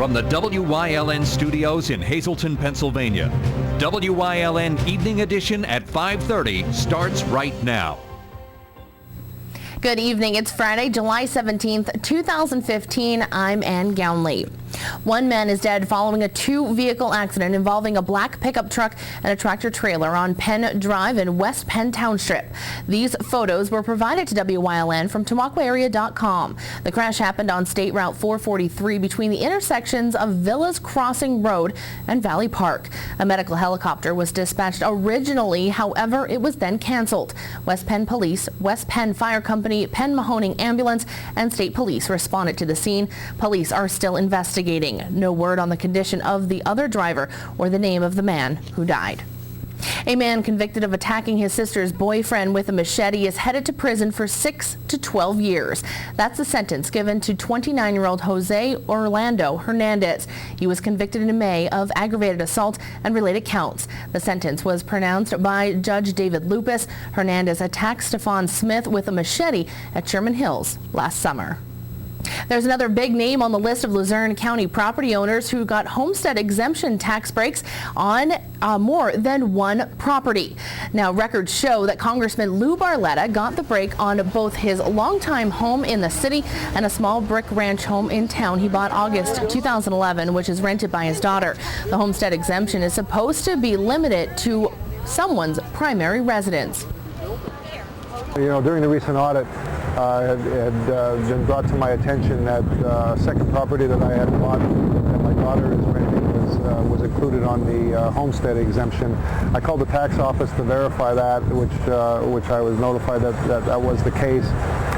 from the WYLN studios in Hazleton, Pennsylvania. WYLN Evening Edition at 5:30 starts right now. Good evening. It's Friday, July 17th, 2015. I'm Ann Gownley. One man is dead following a two-vehicle accident involving a black pickup truck and a tractor trailer on Penn Drive in West Penn Township. These photos were provided to WYLN from TaMaquaArea.com. The crash happened on State Route 443 between the intersections of Villas Crossing Road and Valley Park. A medical helicopter was dispatched originally, however, it was then canceled. West Penn Police, West Penn Fire Company, Penn Mahoning Ambulance, and State Police responded to the scene. Police are still investigating. No word on the condition of the other driver or the name of the man who died. A man convicted of attacking his sister's boyfriend with a machete is headed to prison for 6 to 12 years. That's the sentence given to 29-year-old Jose Orlando Hernandez. He was convicted in May of aggravated assault and related counts. The sentence was pronounced by Judge David Lupus. Hernandez attacked Stephon Smith with a machete at Sherman Hills last summer. There's another big name on the list of Luzerne County property owners who got homestead exemption tax breaks on more than one property. Now, records show that Congressman Lou Barletta got the break on both his longtime home in the city and a small brick ranch home in town he bought August 2011, which is rented by his daughter. The homestead exemption is supposed to be limited to someone's primary residence. You know, during the recent audit, it had been brought to my attention that second property that I had bought that my daughter is renting was included on the homestead exemption. I called the tax office to verify that, which I was notified that was the case.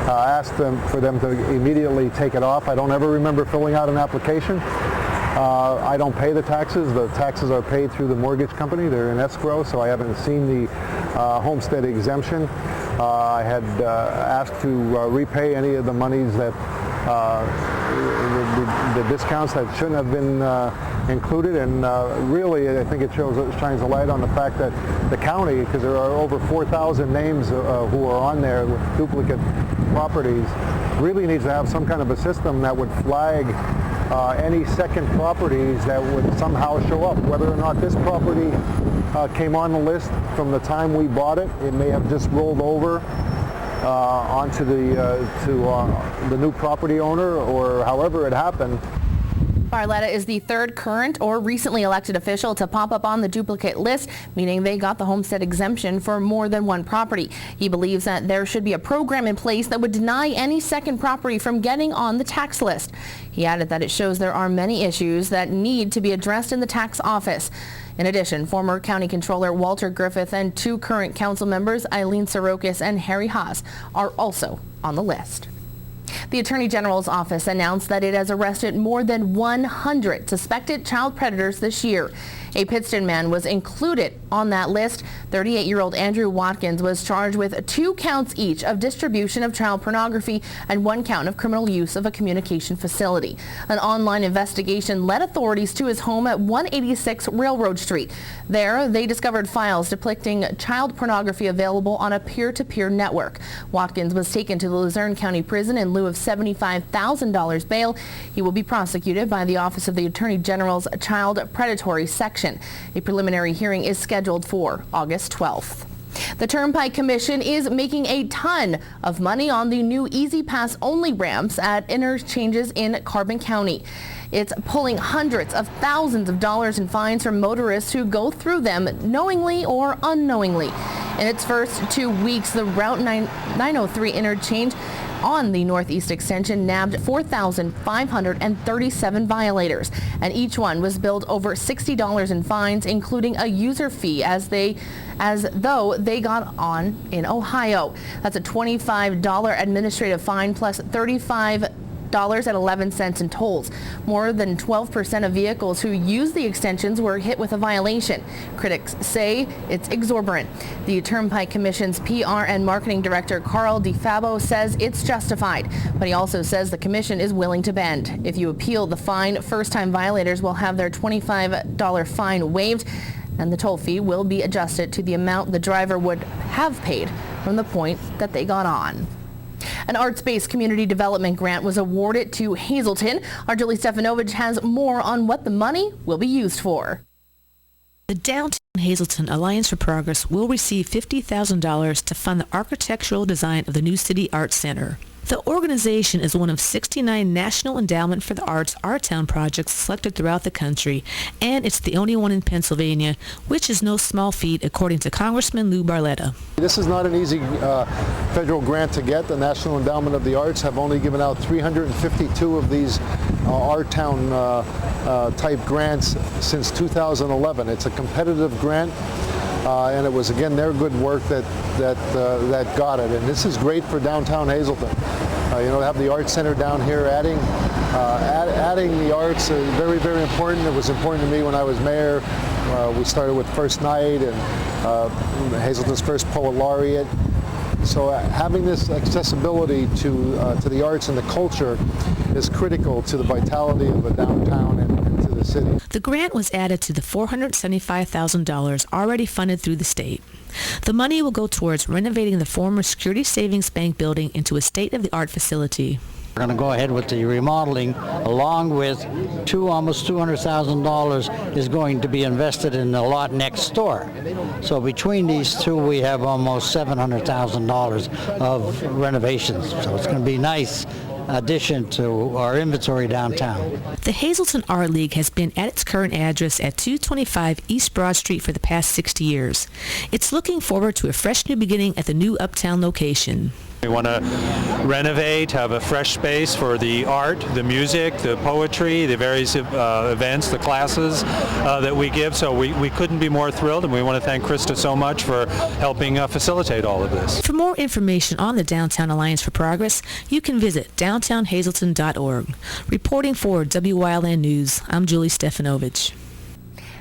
I asked them for them to immediately take it off. I don't ever remember filling out an application. I don't pay the taxes. The taxes are paid through the mortgage company. They're in escrow, so I haven't seen the homestead exemption. I had asked to repay any of the monies that the discounts that shouldn't have been included, and really I think it shines a light on the fact that the county, because there are over 4,000 names who are on there with duplicate properties, really needs to have some kind of a system that would flag any second properties that would somehow show up. Whether or not this property came on the list from the time we bought it, it may have just rolled over onto the new property owner, or however it happened. Barletta is the third current or recently elected official to pop up on the duplicate list, meaning they got the homestead exemption for more than one property. He believes that there should be a program in place that would deny any second property from getting on the tax list. He added that it shows there are many issues that need to be addressed in the tax office. In addition, former County Controller Walter Griffith and two current council members, Eileen Sirokis and Harry Haas, are also on the list. The Attorney General's office announced that it has arrested more than 100 suspected child predators this year. A Pittston man was included on that list. 38-year-old Andrew Watkins was charged with 2 counts each of distribution of child pornography and 1 count of criminal use of a communication facility. An online investigation led authorities to his home at 186 Railroad Street. There, they discovered files depicting child pornography available on a peer-to-peer network. Watkins was taken to the Luzerne County Prison in lieu of $75,000 bail. He will be prosecuted by the Office of the Attorney General's Child Predatory Section. A preliminary hearing is scheduled for August 12th. The Turnpike Commission is making a ton of money on the new Easy Pass only ramps at interchanges in Carbon County. It's pulling hundreds of thousands of dollars in fines from motorists who go through them knowingly or unknowingly. In its first 2 weeks, the Route 903 interchange on the Northeast Extension nabbed 4,537 violators, and each one was billed over $60 in fines, including a user fee as though they got on in Ohio. That's a $25 administrative fine plus $35.11 in tolls. More than 12% of vehicles who use the extensions were hit with a violation. Critics say it's exorbitant. The Turnpike Commission's PR and Marketing Director Carl DeFabo says it's justified, but he also says the commission is willing to bend. If you appeal the fine, first-time violators will have their $25 fine waived, and the toll fee will be adjusted to the amount the driver would have paid from the point that they got on. An arts-based community development grant was awarded to Hazleton. Our Julie Stefanovich has more on what the money will be used for. The Downtown Hazleton Alliance for Progress will receive $50,000 to fund the architectural design of the new City Arts Center. The organization is one of 69 National Endowment for the Arts Our Town projects selected throughout the country, and it's the only one in Pennsylvania, which is no small feat, according to Congressman Lou Barletta. This is not an easy federal grant to get. The National Endowment of the Arts have only given out 352 of these Our Town type grants since 2011. It's a competitive grant. And it was, again, their good work that got it. And this is great for downtown Hazleton. To have the Arts Center down here, adding the arts is very, very important. It was important to me when I was mayor. We started with First Night and Hazleton's first poet laureate. So having this accessibility to the arts and the culture is critical to the vitality of a downtown and to the city. The grant was added to the $475,000 already funded through the state. The money will go towards renovating the former Security Savings Bank building into a state-of-the-art facility. We're going to go ahead with the remodeling, along with almost $200,000 is going to be invested in the lot next door. So between these two, we have almost $700,000 of renovations. So it's going to be a nice addition to our inventory downtown. The Hazleton Art League has been at its current address at 225 East Broad Street for the past 60 years. It's looking forward to a fresh new beginning at the new Uptown location. We want to renovate, have a fresh space for the art, the music, the poetry, the various events, the classes that we give. So we couldn't be more thrilled, and we want to thank Krista so much for helping facilitate all of this. For more information on the Downtown Alliance for Progress, you can visit downtownhazleton.org. Reporting for WYLN News, I'm Julie Stefanovich.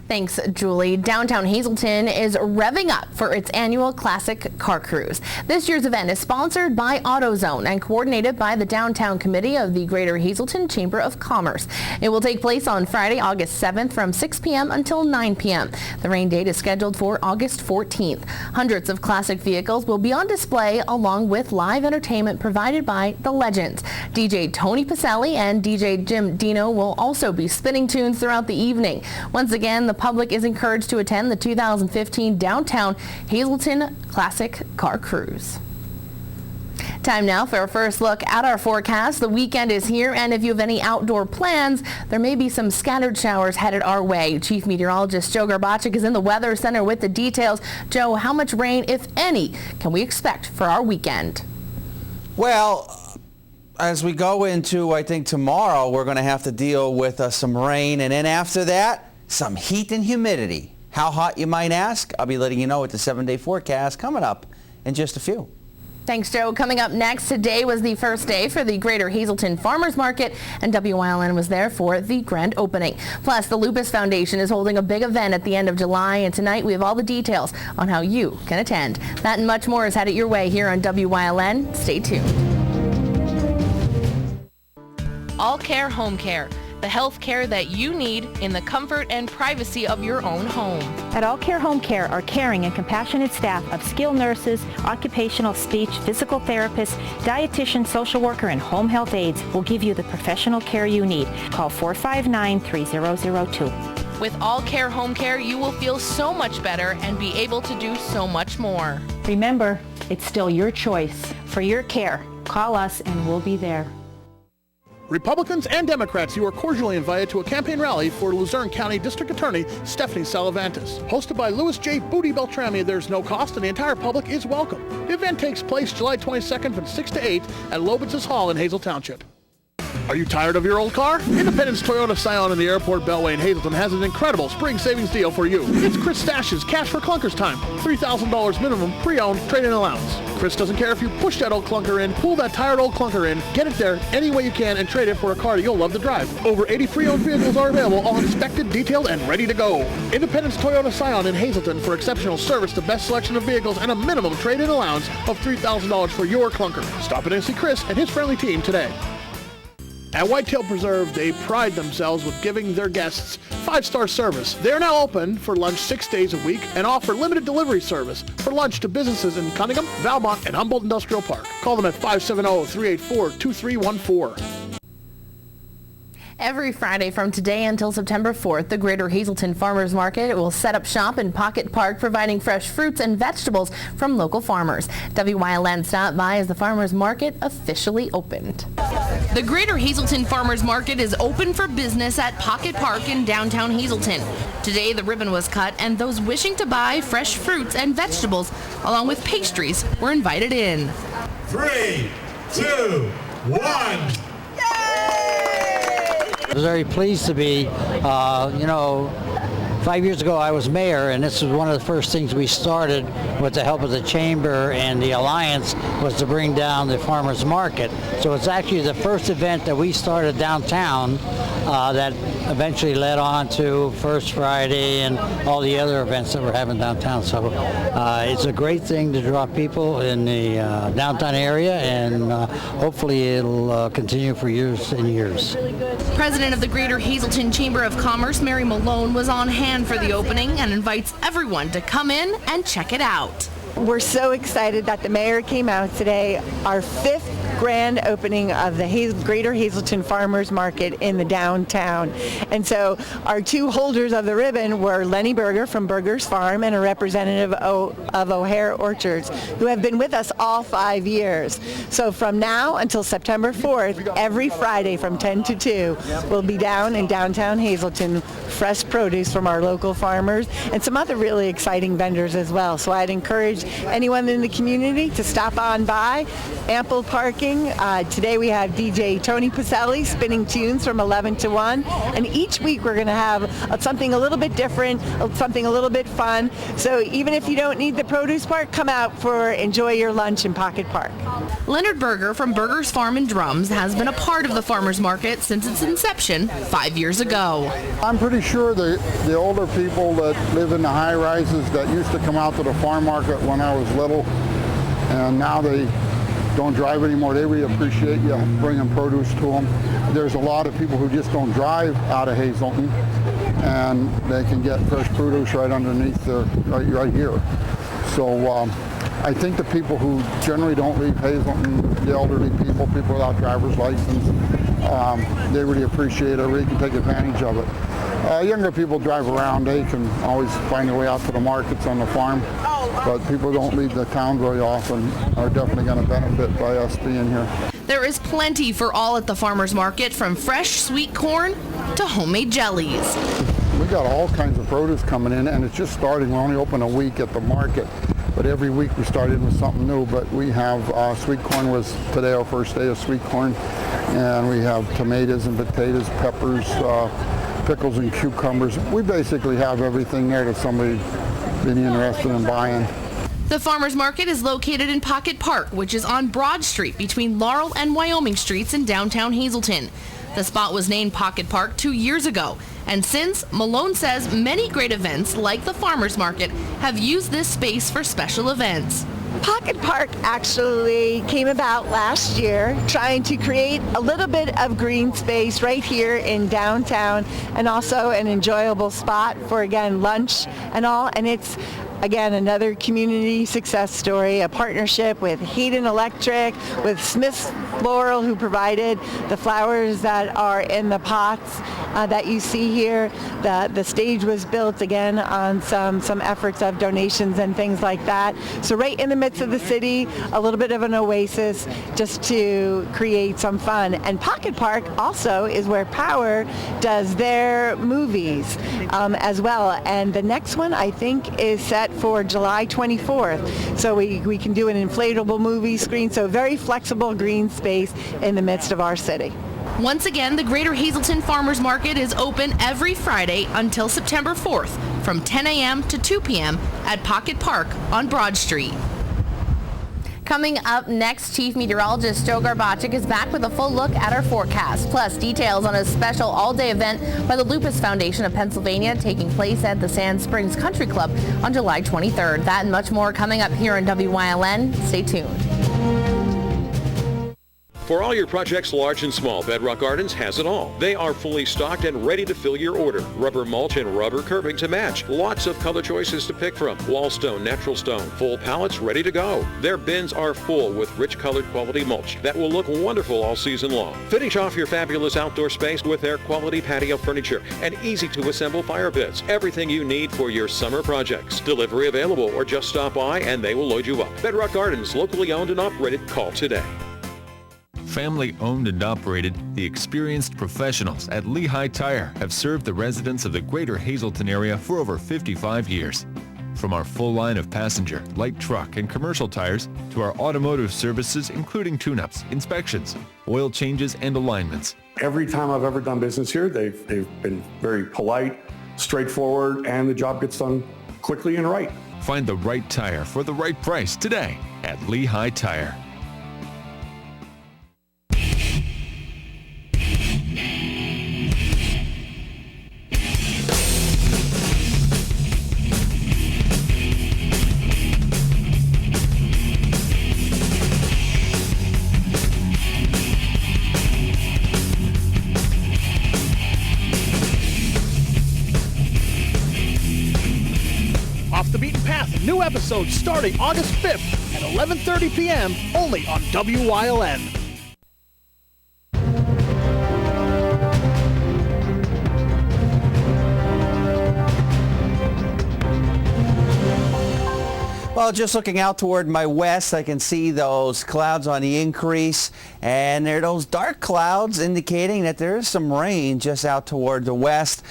Thanks, Julie. Downtown Hazleton is revving up for its annual Classic Car Cruise. This year's event is sponsored by AutoZone and coordinated by the Downtown Committee of the Greater Hazleton Chamber of Commerce. It will take place on Friday, August 7th from 6 p.m. until 9 p.m. The rain date is scheduled for August 14th. Hundreds of classic vehicles will be on display along with live entertainment provided by the legends. DJ Tony Pacelli and DJ Jim Dino will also be spinning tunes throughout the evening. Once again, the public is encouraged to attend the 2015 Downtown Hazleton Classic Car Cruise. Time now for our first look at our forecast. The weekend is here, and if you have any outdoor plans, there may be some scattered showers headed our way. Chief Meteorologist Joe Garbacik is in the Weather Center with the details. Joe, how much rain, if any, can we expect for our weekend? Well, as we go into, I think, tomorrow, we're going to have to deal with some rain, and then after that, some heat and humidity. How hot, you might ask? I'll be letting you know with the 7-day forecast coming up in just a few. Thanks, Joe. Coming up next, today was the first day for the Greater Hazleton Farmers Market, and WYLN was there for the grand opening. Plus, the Lupus Foundation is holding a big event at the end of July, and tonight we have all the details on how you can attend. That and much more is headed your way here on WYLN. Stay tuned. All Care Home Care, the health care that you need in the comfort and privacy of your own home. At All Care Home Care, our caring and compassionate staff of skilled nurses, occupational speech, physical therapists, dietitian, social worker, and home health aides will give you the professional care you need. Call 459-3002. With All Care Home Care, you will feel so much better and be able to do so much more. Remember, it's still your choice. For your care, call us and we'll be there. Republicans and Democrats, you are cordially invited to a campaign rally for Luzerne County District Attorney Stephanie Salavantis. Hosted by Louis J. Booty Beltrami, there's no cost and the entire public is welcome. The event takes place July 22nd from 6 to 8 at Lobitz's Hall in Hazel Township. Are you tired of your old car? Independence Toyota Scion in the Airport Beltway in Hazleton has an incredible spring savings deal for you. It's Chris Stash's Cash for Clunkers time. $3,000 minimum pre-owned trade-in allowance. Chris doesn't care if you push that old clunker in, pull that tired old clunker in, get it there any way you can and trade it for a car you'll love to drive. Over 80 pre-owned vehicles are available, all inspected, detailed, and ready to go. Independence Toyota Scion in Hazleton for exceptional service, the best selection of vehicles, and a minimum trade-in allowance of $3,000 for your clunker. Stop in and see Chris and his friendly team today. At Whitetail Preserve, they pride themselves with giving their guests 5-star service. They are now open for lunch 6 days a week and offer limited delivery service for lunch to businesses in Cunningham, Valmont, and Humboldt Industrial Park. Call them at 570-384-2314. Every Friday from today until September 4th, the Greater Hazelton Farmers Market will set up shop in Pocket Park, providing fresh fruits and vegetables from local farmers. WYLN stopped by as the Farmers Market officially opened. The Greater Hazelton Farmers Market is open for business at Pocket Park in downtown Hazelton. Today, the ribbon was cut, and those wishing to buy fresh fruits and vegetables, along with pastries, were invited in. 3, 2, 1. I was very pleased to be, 5 years ago I was mayor, and this was one of the first things we started with the help of the chamber and the alliance, was to bring down the farmers market. So it's actually the first event that we started downtown that eventually led on to First Friday and all the other events that we're having downtown. So it's a great thing to draw people in the downtown area, and hopefully it'll continue for years and years. President of the Greater Hazelton Chamber of Commerce, Mary Malone, was on hand for the opening and invites everyone to come in and check it out. We're so excited that the mayor came out today. Our 5th grand opening of the Greater Hazelton Farmers Market in the downtown. And so our 2 holders of the ribbon were Lenny Berger from Berger's Farm and a representative of O'Hare Orchards, who have been with us all 5 years. So from now until September 4th, every Friday from 10 to 2, we'll be down in downtown Hazelton, fresh produce from our local farmers and some other really exciting vendors as well. So I'd encourage anyone in the community to stop on by. Ample parking. Today we have DJ Tony Pacelli spinning tunes from 11 to 1. And each week we're going to have something a little bit different, something a little bit fun. So even if you don't need the produce part, come out for enjoy your lunch in Pocket Park. Leonard Berger from Berger's Farm in Drums has been a part of the farmers market since its inception 5 years ago. I'm pretty sure the older people that live in the high rises that used to come out to the farm market when I was little, and now they don't drive anymore, they really appreciate you bringing produce to them. There's a lot of people who just don't drive out of Hazelton, and they can get fresh produce right underneath right here. So I think the people who generally don't leave Hazelton, the elderly people without driver's license, they really appreciate it, really can take advantage of it. Younger people drive around, they can always find their way out to the markets on the farm, but people who don't leave the town very often are definitely going to benefit by us being here. There is plenty for all at the farmers market, from fresh sweet corn to homemade jellies. We got all kinds of produce coming in, and it's just starting. We're only open a week at the market, but every week we started with something new. But we have sweet corn was today our first day of sweet corn, and we have tomatoes and potatoes, peppers, pickles and cucumbers. We basically have everything there that somebody been interested in buying. The farmers market is located in Pocket Park, which is on Broad Street between Laurel and Wyoming Streets in downtown Hazelton. The spot was named Pocket Park 2 years ago, and since, Malone says many great events like the farmers market have used this space for special events. Pocket Park actually came about last year, trying to create a little bit of green space right here in downtown, and also an enjoyable spot for, again, lunch and all. And it's, again, another community success story, a partnership with Hayden Electric, with Smith's Floral, who provided the flowers that are in the pots that you see here. The stage was built, again, on some efforts of donations and things like that. So right in the midst of the city, a little bit of an oasis just to create some fun. And Pocket Park also is where Power does their movies as well. And the next one, I think, is set for July 24th. So we can do an inflatable movie screen, so very flexible green space in the midst of our city. Once again, the Greater Hazelton Farmers Market is open every Friday until September 4th from 10 a.m. to 2 p.m. at Pocket Park on Broad Street. Coming up next, Chief Meteorologist Joe Garbacik is back with a full look at our forecast, plus details on a special all-day event by the Lupus Foundation of Pennsylvania taking place at the Sand Springs Country Club on July 23rd. That and much more coming up here on WYLN. Stay tuned. For all your projects, large and small, Bedrock Gardens has it all. They are fully stocked and ready to fill your order. Rubber mulch and rubber curbing to match. Lots of color choices to pick from. Wall stone, natural stone, full pallets ready to go. Their bins are full with rich colored quality mulch that will look wonderful all season long. Finish off your fabulous outdoor space with their quality patio furniture and easy to assemble fire pits. Everything you need for your summer projects. Delivery available, or just stop by and they will load you up. Bedrock Gardens, locally owned and operated. Call today. Family owned and operated, the experienced professionals at Lehigh Tire have served the residents of the greater Hazleton area for over 55 years. From our full line of passenger, light truck, and commercial tires to our automotive services including tune-ups, inspections, oil changes, and alignments. Every time I've ever done business here, they've been very polite, straightforward, and the job gets done quickly and right. Find the right tire for the right price today at Lehigh Tire. Off the Beaten Path, new episodes starting August 5th at 11:30 p.m. only on WYLN. Well, just looking out toward my west, I can see those clouds on the increase, and there are those dark clouds indicating that there is some rain just out toward the west.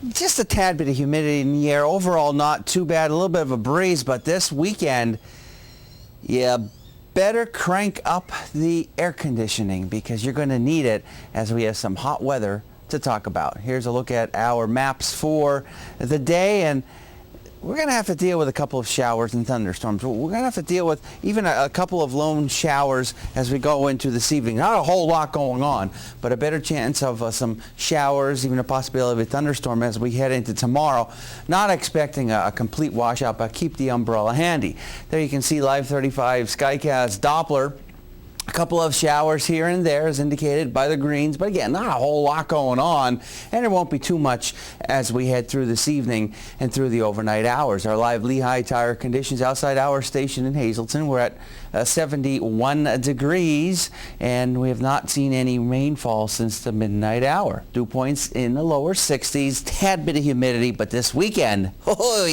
Just a tad bit of humidity in the air. Overall, not too bad. A little bit of a breeze, but this weekend, you better crank up the air conditioning because you're going to need it as we have some hot weather to talk about. Here's a look at our maps for the day, and we're going to have to deal with a couple of showers and thunderstorms. We're going to have to deal with even a couple of lone showers as we go into this evening. Not a whole lot going on, but a better chance of some showers, even a possibility of a thunderstorm as we head into tomorrow. Not expecting a complete washout, but keep the umbrella handy. There you can see Live 35 Skycast Doppler. A couple of showers here and there as indicated by the greens, but again, not a whole lot going on, and there won't be too much as we head through this evening and through the overnight hours. Our live Lehigh Tire conditions outside our station in Hazleton, we're at 71 degrees, and we have not seen any rainfall since the midnight hour. Dew points in the lower 60s, tad bit of humidity, but this weekend, tell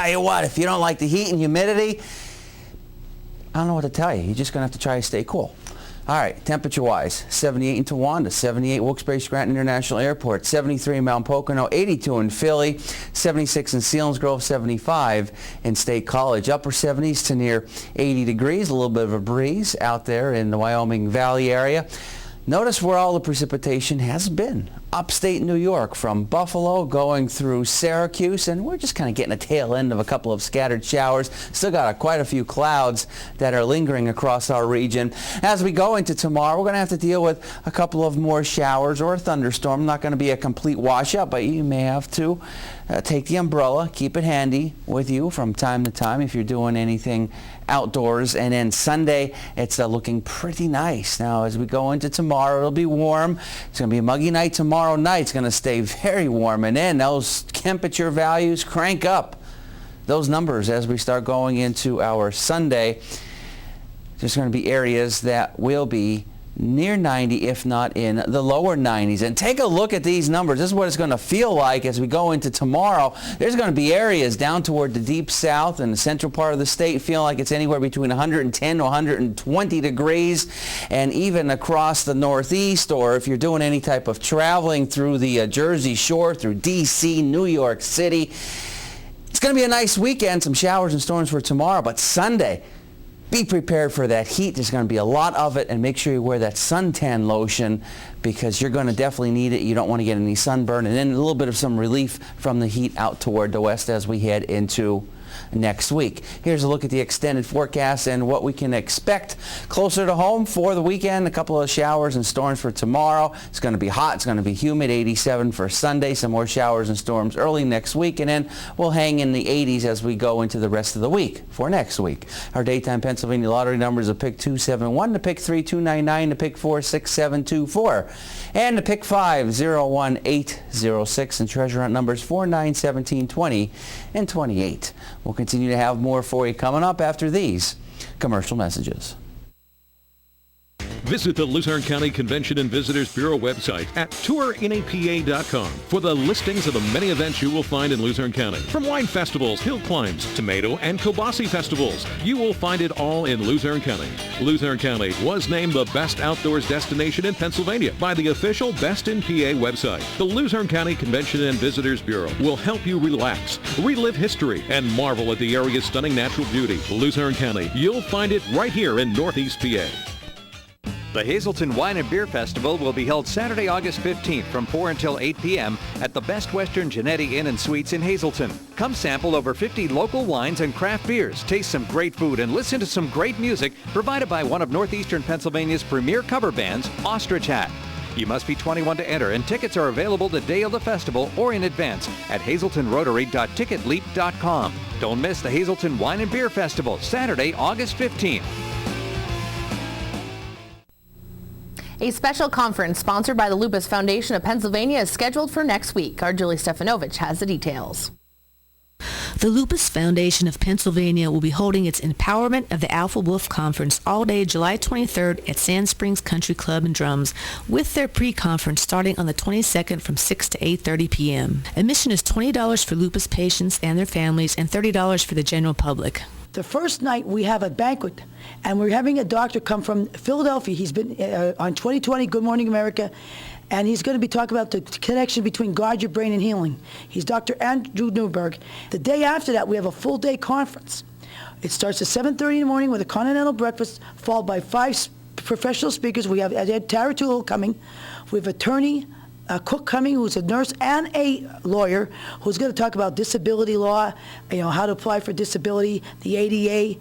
you what, if you don't like the heat and humidity, I don't know what to tell you. You're just going to have to try to stay cool. All right, temperature-wise, 78 in Towanda, 78 Wilkes-Barre-Scranton International Airport, 73 in Mount Pocono, 82 in Philly, 76 in Selinsgrove, 75 in State College. Upper 70s to near 80 degrees, a little bit of a breeze out there in the Wyoming Valley area. Notice where all the precipitation has been. Upstate New York, from Buffalo going through Syracuse, and we're just kind of getting a tail end of a couple of scattered showers. Still got quite a few clouds that are lingering across our region. As we go into tomorrow, we're going to have to deal with a couple of more showers or a thunderstorm. Not going to be a complete washout, but you may have to take the umbrella, keep it handy with you from time to time if you're doing anything outdoors. And then Sunday, it's looking pretty nice. Now, as we go into tomorrow, it'll be warm. It's going to be a muggy night tomorrow night. It's going to stay very warm. And then those temperature values crank up those numbers as we start going into our Sunday. There's going to be areas that will be near 90, if not in the lower 90s. And take a look at these numbers. This is what it's going to feel like as we go into tomorrow. There's going to be areas down toward the deep south and the central part of the state feeling like it's anywhere between 110 to 120 degrees, and even across the northeast, or if you're doing any type of traveling through the Jersey Shore, through D.C., New York City. It's going to be a nice weekend, some showers and storms for tomorrow, but Sunday, be prepared for that heat. There's going to be a lot of it, and make sure you wear that suntan lotion because you're going to definitely need it. You don't want to get any sunburn, and then a little bit of some relief from the heat out toward the west as we head into next week. Here's a look at the extended forecast and what we can expect closer to home for the weekend. A couple of showers and storms for tomorrow. It's going to be hot. It's going to be humid. 87 for Sunday. Some more showers and storms early next week, and then we'll hang in the 80s as we go into the rest of the week for next week. Our daytime Pennsylvania lottery numbers are pick 271, to pick 3299, to pick 46724, and to pick 501806, and treasure hunt numbers 49, 17, 20, and 28. We'll continue to have more for you coming up after these commercial messages. Visit the Luzerne County Convention and Visitors Bureau website at tournapa.com for the listings of the many events you will find in Luzerne County. From wine festivals, hill climbs, tomato and kielbasa festivals, you will find it all in Luzerne County. Luzerne County was named the best outdoors destination in Pennsylvania by the official Best in PA website. The Luzerne County Convention and Visitors Bureau will help you relax, relive history, and marvel at the area's stunning natural beauty. Luzerne County, you'll find it right here in Northeast PA. The Hazleton Wine and Beer Festival will be held Saturday, August 15th from 4 until 8 p.m. at the Best Western Genetti Inn and Suites in Hazleton. Come sample over 50 local wines and craft beers, taste some great food, and listen to some great music provided by one of Northeastern Pennsylvania's premier cover bands, Ostrich Hat. You must be 21 to enter, and tickets are available the day of the festival or in advance at hazletonrotary.ticketleap.com. Don't miss the Hazleton Wine and Beer Festival, Saturday, August 15th. A special conference sponsored by the Lupus Foundation of Pennsylvania is scheduled for next week. Our Julie Stefanovich has the details. The Lupus Foundation of Pennsylvania will be holding its Empowerment of the Alpha Wolf Conference all day July 23rd at Sand Springs Country Club and Drums, with their pre-conference starting on the 22nd from 6 to 8:30 p.m. Admission is $20 for lupus patients and their families and $30 for the general public. The first night we have a banquet, and we're having a doctor come from Philadelphia. He's been on 2020 Good Morning America, and he's going to be talking about the connection between Guard Your Brain and healing. He's Dr. Andrew Newberg. The day after that, we have a full-day conference. It starts at 7:30 in the morning with a continental breakfast, followed by 5 professional speakers. We have Tara Toole coming. We have attorney Cook coming, who's a nurse and a lawyer, who's going to talk about disability law, how to apply for disability, the ADA,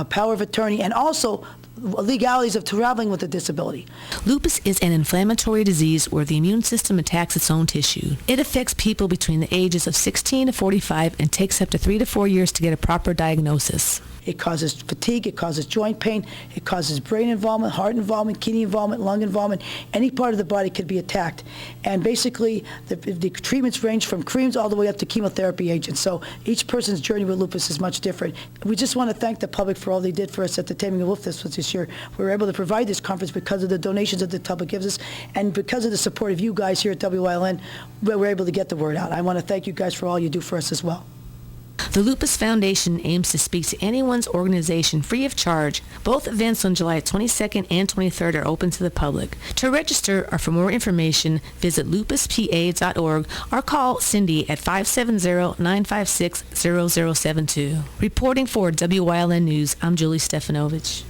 power of attorney, and also legalities of traveling with a disability. Lupus is an inflammatory disease where the immune system attacks its own tissue. It affects people between the ages of 16 to 45 and takes up to 3 to 4 years to get a proper diagnosis. It causes fatigue, it causes joint pain, it causes brain involvement, heart involvement, kidney involvement, lung involvement. Any part of the body could be attacked. And basically, the treatments range from creams all the way up to chemotherapy agents. So each person's journey with lupus is much different. We just want to thank the public for all they did for us at the Taming the Wolf Festival this year. We were able to provide this conference because of the donations that the public gives us, and because of the support of you guys here at WYLN, we're able to get the word out. I want to thank you guys for all you do for us as well. The Lupus Foundation aims to speak to anyone's organization free of charge. Both events on July 22nd and 23rd are open to the public. To register or for more information, visit lupuspa.org or call Cindy at 570-956-0072. Reporting for WYLN News, I'm Julie Stefanovich.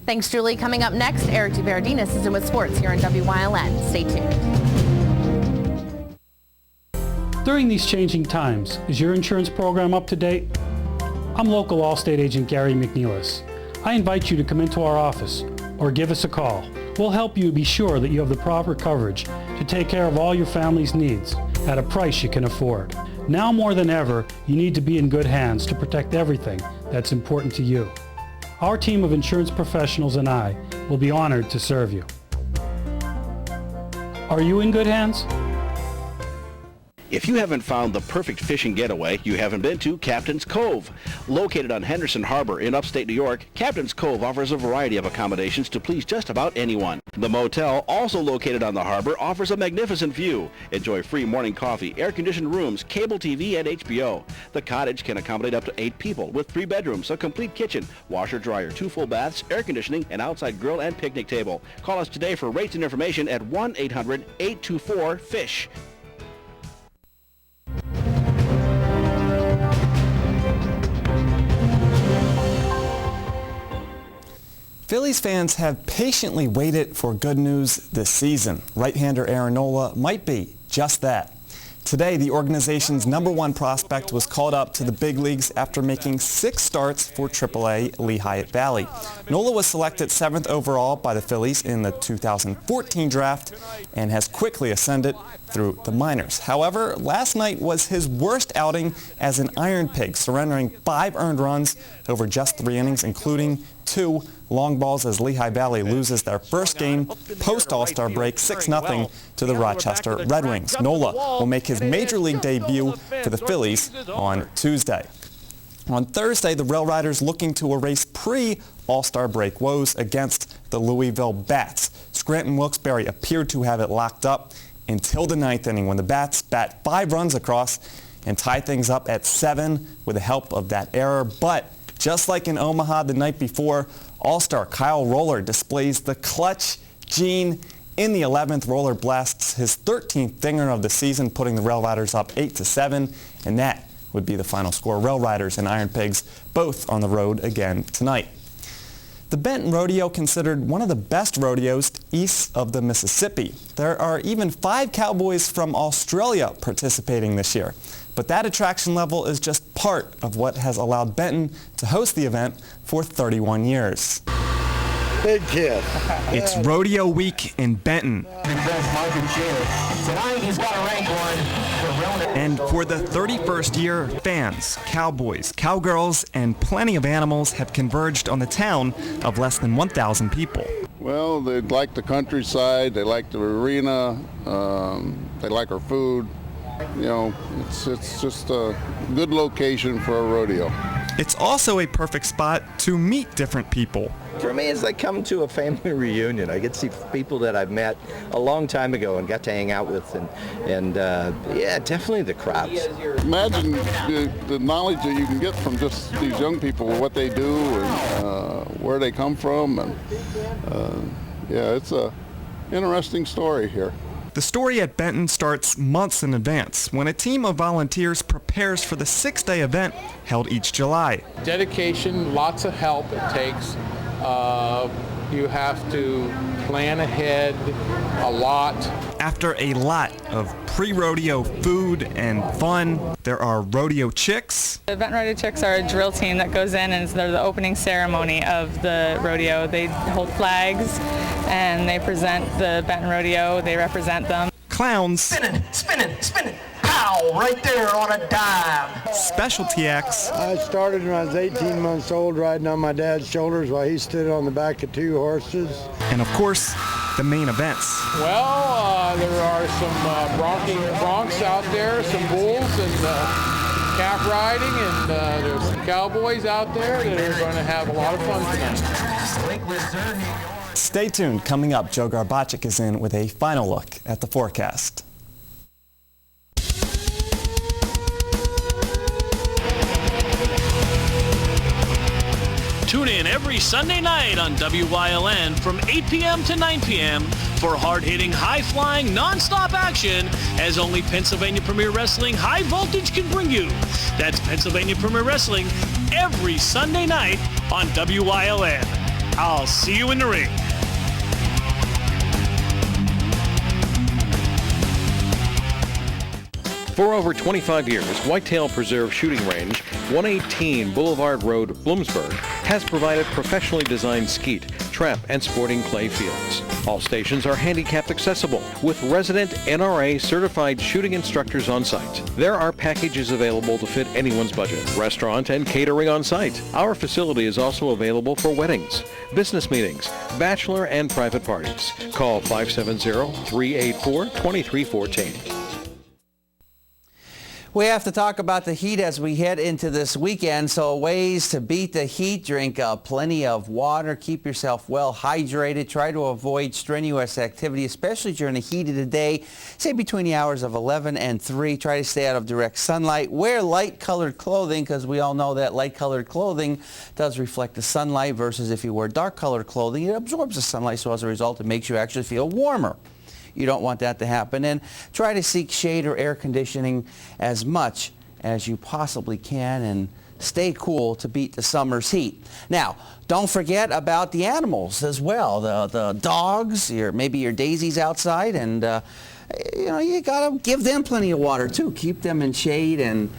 Thanks, Julie. Coming up next, Eric DeVerdinis is in with sports here on WYLN. Stay tuned. During these changing times, is your insurance program up to date? I'm local Allstate agent Gary McNeilis. I invite you to come into our office or give us a call. We'll help you be sure that you have the proper coverage to take care of all your family's needs at a price you can afford. Now more than ever, you need to be in good hands to protect everything that's important to you. Our team of insurance professionals and I will be honored to serve you. Are you in good hands? If you haven't found the perfect fishing getaway, you haven't been to Captain's Cove. Located on Henderson Harbor in upstate New York, Captain's Cove offers a variety of accommodations to please just about anyone. The motel, also located on the harbor, offers a magnificent view. Enjoy free morning coffee, air-conditioned rooms, cable TV, and HBO. The cottage can accommodate up to 8 people with 3 bedrooms, a complete kitchen, washer, dryer, 2 full baths, air conditioning, and outside grill and picnic table. Call us today for rates and information at 1-800-824-FISH. Phillies fans have patiently waited for good news this season. Right-hander Aaron Nola might be just that. Today, the organization's #1 prospect was called up to the big leagues after making 6 starts for AAA Lehigh Valley. Nola was selected 7th overall by the Phillies in the 2014 draft and has quickly ascended through the minors. However, last night was his worst outing as an Iron Pig, surrendering 5 earned runs over just 3 innings, including 2 long balls as Lehigh Valley loses their first game post-All-Star break 6-0 to the Rochester Red Wings. Nola will make his Major League debut for the Phillies on Tuesday. On Thursday, the Rail Riders looking to erase pre-All-Star break woes against the Louisville Bats. Scranton Wilkes-Barre appeared to have it locked up until the 9th inning when the Bats bat 5 runs across and tie things up at 7 with the help of that error. But just like in Omaha the night before, All-Star Kyle Roller displays the clutch gene in the 11th. Roller blasts his 13th dinger of the season, putting the Rail Riders up 8-7, and that would be the final score. Rail Riders and Iron Pigs both on the road again tonight. The Benton Rodeo, considered one of the best rodeos east of the Mississippi. There are even 5 cowboys from Australia participating this year. But that attraction level is just part of what has allowed Benton to host the event for 31 years. Big kid. It's Rodeo Week in Benton. Tonight he's got a rank one. And for the 31st year, fans, cowboys, cowgirls, and plenty of animals have converged on the town of less than 1,000 people. Well, they like the countryside, they like the arena, they like our food. You know, it's just a good location for a rodeo. It's also a perfect spot to meet different people. For me, it's like coming to a family reunion. I get to see people that I've met a long time ago and got to hang out with, and yeah, definitely the crowds. Imagine the knowledge that you can get from just these young people, what they do and where they come from, and yeah, it's a interesting story here. The story at Benton starts months in advance when a team of volunteers prepares for the 6-day event held each July. Dedication, lots of help it takes. You have to plan ahead a lot. After a lot of pre-rodeo food and fun, there are rodeo chicks. The Benton Rodeo Chicks are a drill team that goes in and they're the opening ceremony of the rodeo. They hold flags and they present the Benton Rodeo. They represent them. Clowns. Spinning, spinning, spinning. Pow! Right there on a dime. Specialty acts. I started when I was 18 months old riding on my dad's shoulders while he stood on the back of 2 horses. And of course, the main events. Well, there are some broncs out there, some bulls and calf riding, and there's some cowboys out there that are going to have a lot of fun tonight. Stay tuned. Coming up, Joe Garbacik is in with a final look at the forecast. Tune in every Sunday night on WYLN from 8 p.m. to 9 p.m. for hard-hitting, high-flying, non-stop action as only Pennsylvania Premier Wrestling High Voltage can bring you. That's Pennsylvania Premier Wrestling every Sunday night on WYLN. I'll see you in the ring. For over 25 years, Whitetail Preserve Shooting Range, 118 Boulevard Road, Bloomsburg, has provided professionally designed skeet, trap, and sporting clay fields. All stations are handicapped accessible with resident NRA certified shooting instructors on site. There are packages available to fit anyone's budget. Restaurant and catering on site. Our facility is also available for weddings, business meetings, bachelor and private parties. Call 570-384-2314. We have to talk about the heat as we head into this weekend. So ways to beat the heat: drink plenty of water, keep yourself well hydrated, try to avoid strenuous activity, especially during the heat of the day, say between the hours of 11 and 3. Try to stay out of direct sunlight. Wear light-colored clothing, because we all know that light-colored clothing does reflect the sunlight, versus if you wear dark-colored clothing, it absorbs the sunlight, so as a result, it makes you actually feel warmer. You don't want that to happen. And try to seek shade or air conditioning as much as you possibly can, and stay cool to beat the summer's heat. Now, don't forget about the animals as well. The dogs, maybe your daisies outside, and you gotta give them plenty of water too. Keep them in shade and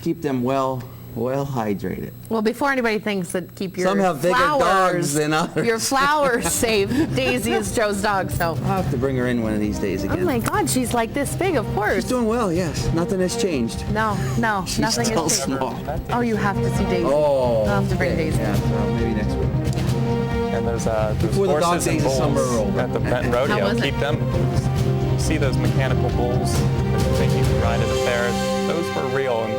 keep them well hydrated. Well, before anybody thinks that keep your Some have bigger dogs than others. Your flowers safe. Daisy is Joe's dog, so. I'll have to bring her in one of these days again. Oh my God, she's like this big, of course. She's doing well, yes. Nothing has changed. No, She's nothing still has changed. small. Oh, you have to see Daisy. Oh. I'll have to bring Daisy. Yeah, so maybe next week. And those Before the dog horses and days of summer are bulls over. at the Benton How Rodeo, was it? keep them. See those mechanical bulls that you think you can ride at a fair? Those were real, and